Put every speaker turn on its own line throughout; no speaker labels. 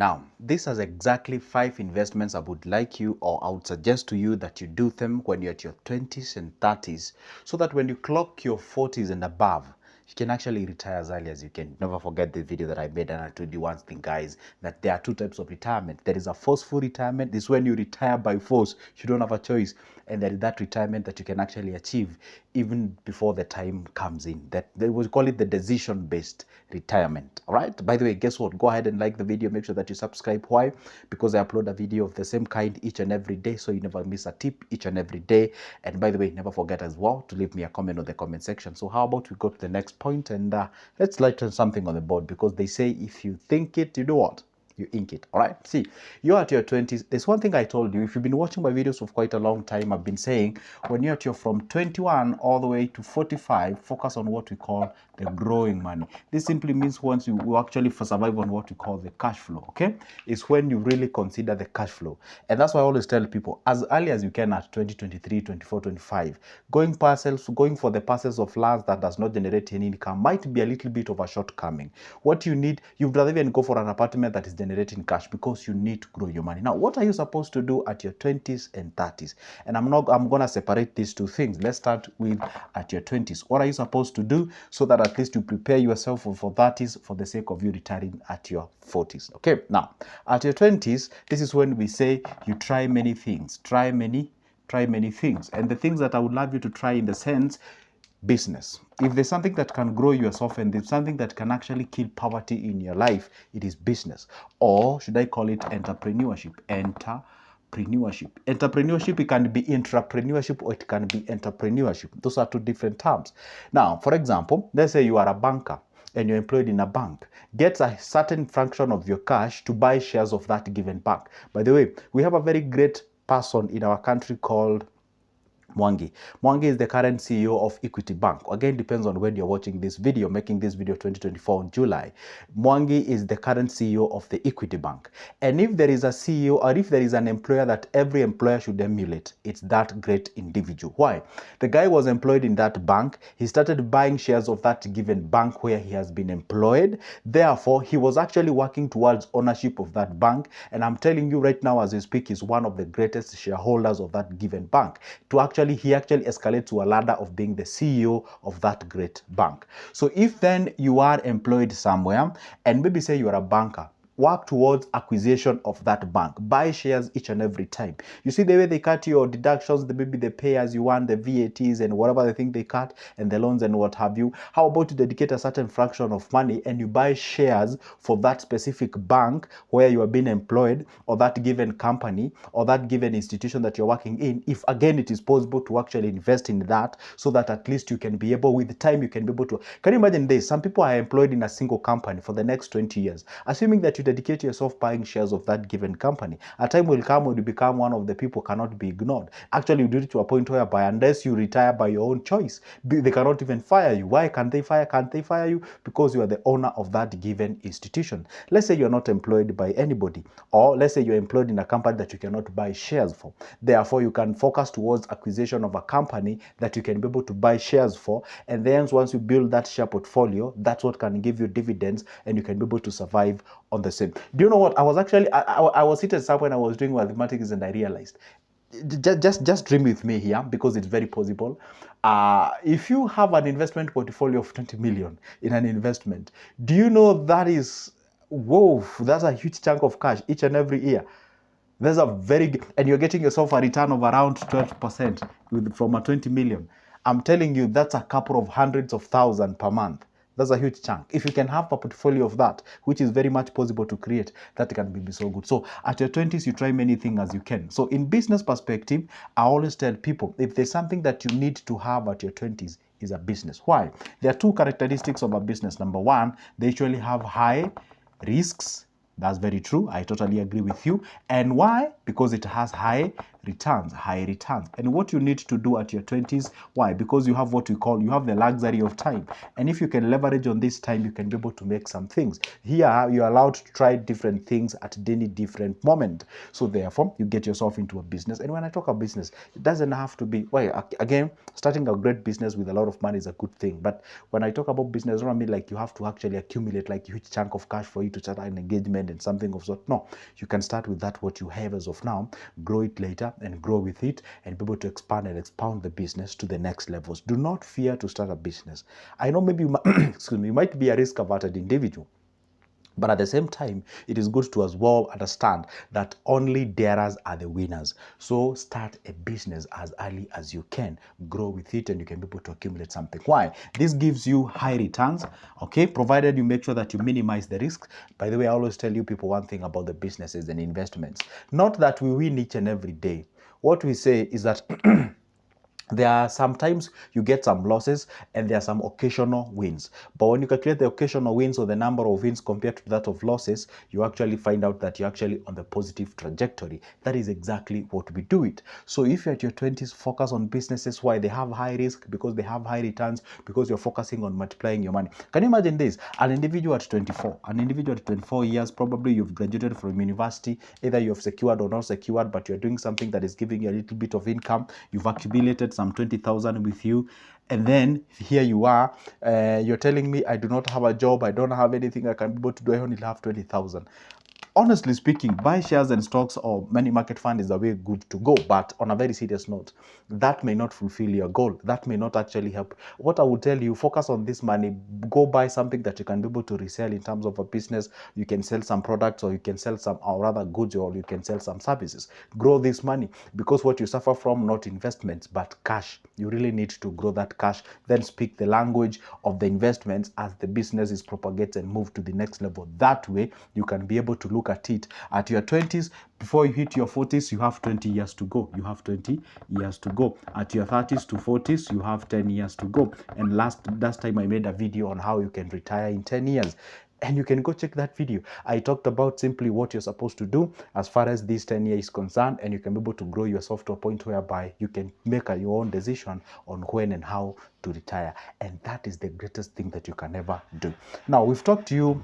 Now, this is exactly 5 investments I would like you, or I would suggest to you that you do them when you're at your 20s and 30s, so that when you clock your 40s and above, you can actually retire as early as you can. Never forget the video that I made, and I told you one thing, guys, that there are 2 types of retirement. There is a forceful retirement. This is when you retire by force. You don't have a choice. And there is that retirement that you can actually achieve even before the time comes in. That they will call it the decision-based retirement. All right. By the way, guess what? Go ahead and like the video. Make sure that you subscribe. Why? Because I upload a video of the same kind each and every day, so you never miss a tip each and every day. And by the way, never forget as well to leave me a comment on the comment section. So how about we go to the next point, and let's lighten something on the board, because they say if you think it, you do what? You ink it. All right. See, you're at your 20s. There's one thing I told you. If you've been watching my videos for quite a long time, I've been saying when you're at your from 21 all the way to 45, focus on what we call the growing money. This simply means once you actually survive on what we call the cash flow. Okay, it's when you really consider the cash flow. And that's why I always tell people as early as you can at 20, 23, 24, 25, going for the parcels of lands that does not generate any income might be a little bit of a shortcoming. What you need, you'd rather even go for an apartment that is generating cash, because you need to grow your money. Now, what are you supposed to do at your 20s and 30s? And I'm going to separate these two things. Let's start with at your 20s. What are you supposed to do so that at least you prepare yourself for 30s for the sake of you retiring at your 40s? Okay, now at your 20s, this is when we say you try many things. Try many things. And the things that I would love you to try, in the sense, business. If there's something that can grow yourself and there's something that can actually kill poverty in your life, it is business. Or should I call it entrepreneurship? Entrepreneurship, it can be intrapreneurship or it can be entrepreneurship. Those are 2 different terms. Now, for example, let's say you are a banker and you're employed in a bank. Get a certain fraction of your cash to buy shares of that given bank. By the way, we have a very great person in our country called Mwangi. Mwangi is the current CEO of Equity Bank. Again, depends on when you're watching this video, making this video 2024 in July. Mwangi is the current CEO of the Equity Bank. And if there is a CEO, or if there is an employer that every employer should emulate, it's that great individual. Why? The guy was employed in that bank. He started buying shares of that given bank where he has been employed. Therefore, he was actually working towards ownership of that bank. And I'm telling you right now, as we speak, he's one of the greatest shareholders of that given bank. He actually escalates to a ladder of being the CEO of that great bank. So if then you are employed somewhere, and maybe say you are a banker, work towards acquisition of that bank. Buy shares each and every time. You see the way they cut your deductions, maybe they pay as you want, the VATs and whatever they think they cut, and the loans and what have you. How about you dedicate a certain fraction of money and you buy shares for that specific bank where you are being employed, or that given company, or that given institution that you're working in, if again it is possible to actually invest in that, so that at least you can be able, with time, you can be able to. Can you imagine this? Some people are employed in a single company for the next 20 years. Assuming that you dedicate yourself buying shares of that given company, a time will come when you become one of the people cannot be ignored. Actually, you do it to a point whereby unless you retire by your own choice, they cannot even fire you. Why can't they fire you? Because you are the owner of that given institution. Let's say you're not employed by anybody, or let's say you're employed in a company that you cannot buy shares for. Therefore, you can focus towards acquisition of a company that you can be able to buy shares for, and then once you build that share portfolio, that's what can give you dividends, and you can be able to survive on the same. Do you know what? I was actually, I was seated somewhere and I was doing mathematics, and I realized, just dream with me here, because it's very possible. If you have an investment portfolio of 20 million in an investment, do you know that is, whoa, that's a huge chunk of cash each and every year. That's a very good, and you're getting yourself a return of around 12% from a 20 million. I'm telling you, that's a couple of hundreds of thousands per month. That's a huge chunk. If you can have a portfolio of that, which is very much possible to create, that can be so good. So at your 20s, you try many things as you can. So in business perspective, I always tell people, if there's something that you need to have at your 20s, is a business. Why? There are 2 characteristics of a business. Number 1, they usually have high risks. That's very true. I totally agree with you. And why? Because it has high returns, high returns. And what you need to do at your 20s, why? Because you have what we call, you have the luxury of time. And if you can leverage on this time, you can be able to make some things. Here, you're allowed to try different things at any different moment. So therefore, you get yourself into a business. And when I talk about business, it doesn't have to be, well, again, starting a great business with a lot of money is a good thing. But when I talk about business, I don't mean like you have to actually accumulate like a huge chunk of cash for you to start an engagement and something of sort. No, you can start with that what you have as of now, grow it later and grow with it and be able to expand and expound the business to the next levels. Do not fear to start a business. I know maybe you excuse me, you might be a risk averted individual, but at the same time, it is good to as well understand that only darers are the winners. So start a business as early as you can, grow with it, and you can be able to accumulate something. Why? This gives you high returns, okay, provided you make sure that you minimize the risk. By the way, I always tell you people one thing about the businesses and investments. Not that we win each and every day. What we say is that there are sometimes you get some losses and there are some occasional wins. But when you calculate the occasional wins or the number of wins compared to that of losses, you actually find out that you're actually on the positive trajectory. That is exactly what we do it. So if you're at your 20s, focus on businesses why they have high risk, because they have high returns, because you're focusing on multiplying your money. Can you imagine this? An individual at 24, an individual at 24 years, probably you've graduated from university, either you've secured or not secured, but you're doing something that is giving you a little bit of income. You've accumulated some 20,000 with you, and then here you are, you're telling me I do not have a job, I don't have anything I can be able to do, I only have 20,000. Honestly speaking, buy shares and stocks or money market fund is a way good to go. But on a very serious note, that may not fulfill your goal. That may not actually help. What I would tell you, focus on this money. Go buy something that you can be able to resell in terms of a business. You can sell some products, or you can sell some, or rather goods, or you can sell some services. Grow this money, because what you suffer from, not investments, but cash. You really need to grow that cash. Then speak the language of the investments as the business is propagated and move to the next level. That way, you can be able to look at it at your 20s. Before you hit your 40s, you have 20 years to go. You have 20 years to go. At your 30s to 40s, you have 10 years to go. And last time I made a video on how you can retire in 10 years. And you can go check that video. I talked about simply what you're supposed to do as far as this 10 years is concerned, and you can be able to grow yourself to a point whereby you can make your own decision on when and how to retire. And that is the greatest thing that you can ever do. Now, we've talked to you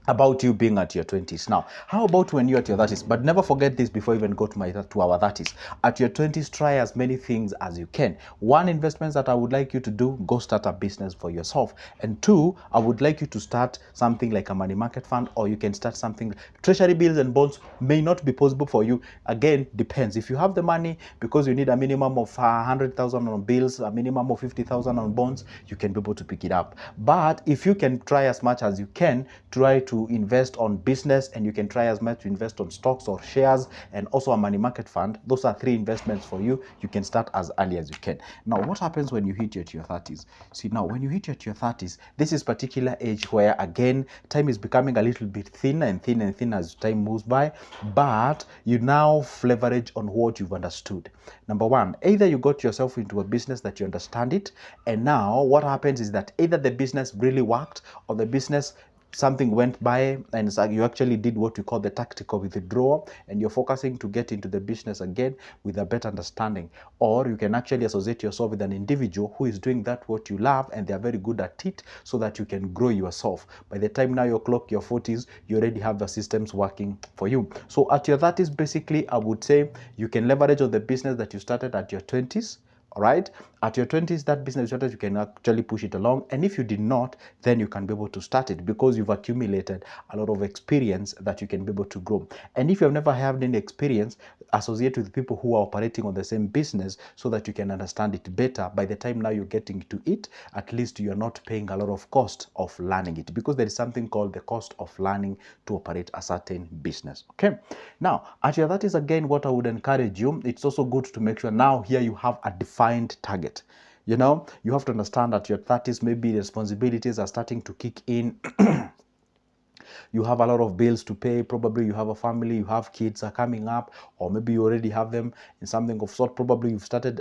about you being at your 20s. Now, how about when you're at your 30s? But never forget this before you even go to our 30s. At your 20s, try as many things as you can. One, investments that I would like you to do, go start a business for yourself. And two, I would like you to start something like a money market fund, or you can start something. Treasury bills and bonds may not be possible for you. Again, depends. If you have the money because you need a minimum of 100,000 on bills, a minimum of 50,000 on bonds, you can be able to pick it up. But if you can try as much as you can, try to invest on business, and you can try as much to invest on stocks or shares, and also a money market fund. Those are three investments for you. You can start as early as you can. Now, what happens when you hit your 30s? See, now when you hit your 30s, this is particular age where, again, time is becoming a little bit thinner and thinner and thinner as time moves by, but you now leverage on what you've understood. Number one, either you got yourself into a business that you understand it, and now what happens is that either the business really worked, or the business, something went by and you actually did what we call the tactical withdrawal, and you're focusing to get into the business again with a better understanding. Or you can actually associate yourself with an individual who is doing that what you love, and they're very good at it, so that you can grow yourself. By the time now you clock your 40s, you already have the systems working for you. So at your 30s, basically, I would say you can leverage on the business that you started at your 20s. All right, at your 20s, that business started, you can actually push it along. And if you did not, then you can be able to start it, because you've accumulated a lot of experience that you can be able to grow. And if you've never had any experience, associate with people who are operating on the same business, so that you can understand it better. By the time now you're getting to it, at least you're not paying a lot of cost of learning it, because there is something called the cost of learning to operate a certain business. Okay, now at your 30s, again, what I would encourage you, it's also good to make sure now here you have a defined target. You know, you have to understand that your 30s, maybe responsibilities are starting to kick in. You have a lot of bills to pay. Probably you have a family, you have kids are coming up, or maybe you already have them in something of sort. Probably you've started,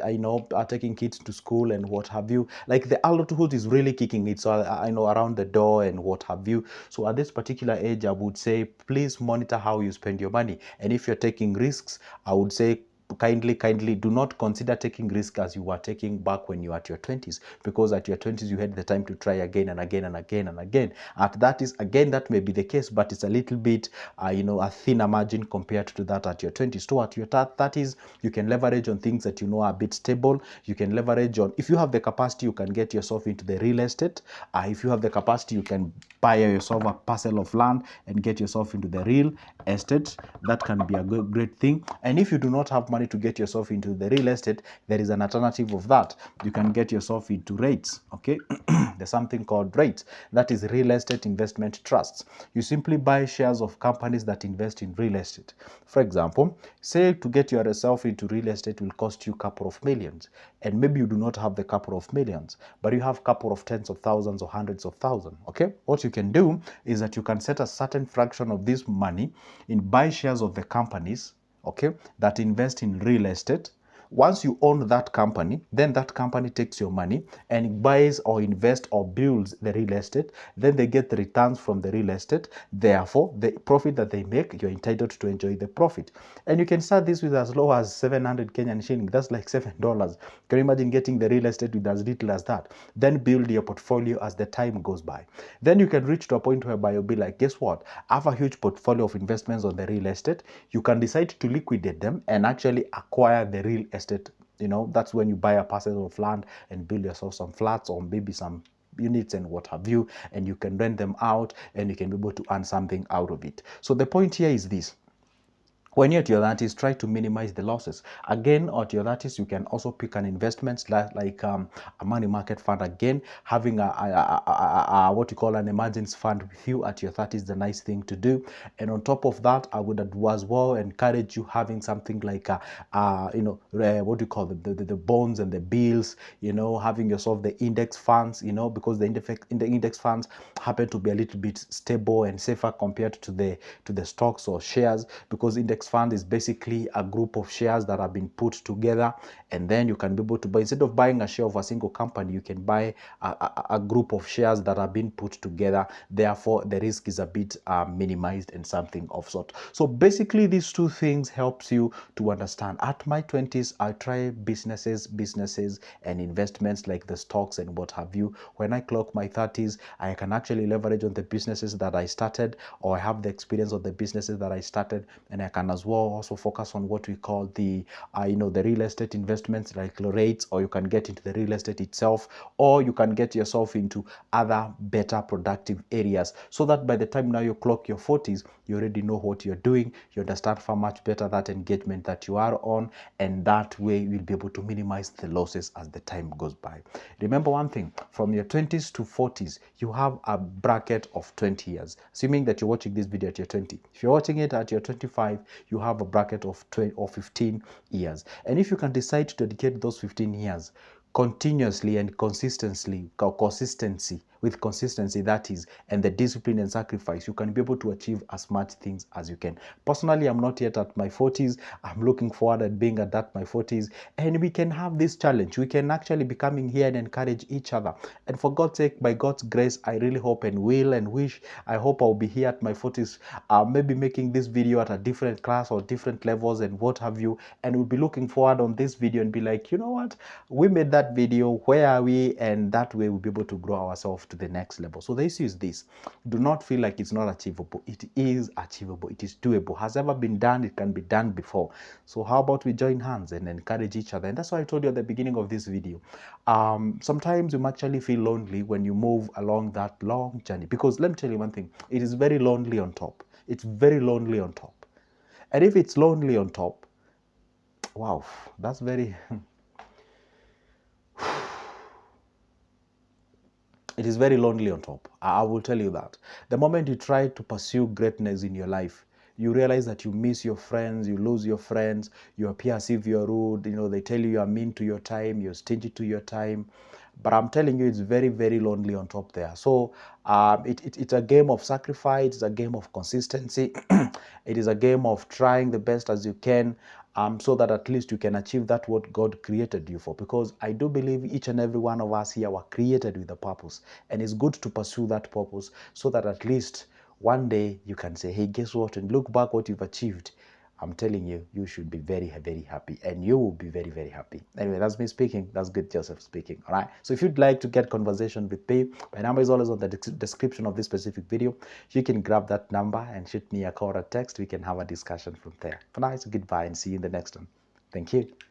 taking kids to school and what have you. Like the adulthood is really kicking it. So I know around the door and what have you. So at this particular age, I would say, please monitor how you spend your money. And if you're taking risks, I would say, kindly do not consider taking risk as you were taking back when you were at your 20s, because at your 20s you had the time to try again and again and again and again. At that is again, that may be the case, but it's a little bit a thinner margin compared to that at your 20s. So at your 30s, you can leverage on things that you know are a bit stable. You can leverage on, if you have the capacity, you can get yourself into the real estate. If you have the capacity, you can buy yourself a parcel of land and get yourself into the real estate. That can be a great thing. And if you do not have money to get yourself into the real estate, there is an alternative of that. You can get yourself into REITs. Okay, there's something called REITs, that is real estate investment trusts. You simply buy shares of companies that invest in real estate. For example, say to get yourself into real estate will cost you a couple of millions, and maybe you do not have the couple of millions, but you have a couple of tens of thousands or hundreds of thousands. Okay, what you can do is that you can set a certain fraction of this money in buy shares of the companies, okay, that invest in real estate. Once you own that company, then that company takes your money and buys or invests or builds the real estate. Then they get the returns from the real estate. Therefore, the profit that they make, you're entitled to enjoy the profit. And you can start this with as low as 700 Kenyan shilling. That's like $7. Can you imagine getting the real estate with as little as that? Then build your portfolio as the time goes by. Then you can reach to a point whereby you'll be like, guess what? I have a huge portfolio of investments on the real estate. You can decide to liquidate them and actually acquire the real estate. That's when you buy a parcel of land and build yourself some flats or maybe some units and what have you, and you can rent them out and you can be able to earn something out of it. So the point here is this: when you're at your 30s, try to minimize the losses. Again, at your 30s, you can also pick an investment like a money market fund. Again, having a what you call an emergency fund with you at your 30s is the nice thing to do. And on top of that, I would as well encourage you having something like what do you call the bonds and the bills. Having yourself the index funds. Because the index funds happen to be a little bit stable and safer compared to the stocks or shares, because index fund is basically a group of shares that have been put together, and then you can be able to buy, instead of buying a share of a single company, you can buy a group of shares that have been put together. Therefore, the risk is a bit minimized and something of sort. So basically, these two things helps you to understand. At my 20s, I try businesses and investments like the stocks and what have you. When I clock my 30s, I can actually leverage on the businesses that I started, or I have the experience of the businesses that I started, and I can as well also focus on what we call the real estate investments like REITs, or you can get into the real estate itself, or you can get yourself into other better productive areas, so that by the time now you clock your 40s, you already know what you're doing. You understand far much better that engagement that you are on, and that way you'll be able to minimize the losses as the time goes by. Remember one thing: from your 20s to 40s, you have a bracket of 20 years, assuming that you're watching this video at your 20. If you're watching it at your 25, you have a bracket of 20 or 15 years. And if you can decide to dedicate those 15 years continuously and consistency, that is, and the discipline and sacrifice, you can be able to achieve as much things as you can. Personally, I'm not yet at my 40s. I'm looking forward at being at that my 40s, and we can have this challenge. We can actually be coming here and encourage each other. And for God's sake, by God's grace, I really hope and will and wish, I hope I'll be here at my 40s, maybe making this video at a different class or different levels and what have you, and we'll be looking forward on this video and be like, you know what, we made that video, where are we? And that way we'll be able to grow ourselves to the next level. So the issue is this: do not feel like it's not achievable. It is achievable. It is doable. Has ever been done. It can be done before. So how about we join hands and encourage each other? And that's why I told you at the beginning of this video, sometimes you might actually feel lonely when you move along that long journey, because let me tell you one thing: it is very lonely on top. It's very lonely on top. And if it's lonely on top, wow, that's very it is very lonely on top. I will tell you that. The moment you try to pursue greatness in your life, you realize that you miss your friends, you lose your friends, you appear as if you're rude, they tell you you're mean to your time, you're stingy to your time. But I'm telling you, it's very, very lonely on top there. So it's a game of sacrifice, it's a game of consistency, it is a game of trying the best as you can, so that at least you can achieve that what God created you for. Because I do believe each and every one of us here were created with a purpose, and it's good to pursue that purpose, so that at least one day you can say, hey, guess what, and look back what you've achieved. I'm telling you, you should be very, very happy, and you will be very, very happy. Anyway, that's me speaking. That's Good Joseph speaking. All right. So if you'd like to get conversation with me, my number is always on the description of this specific video. You can grab that number and shoot me a call or text. We can have a discussion from there. For now, it's a goodbye and see you in the next one. Thank you.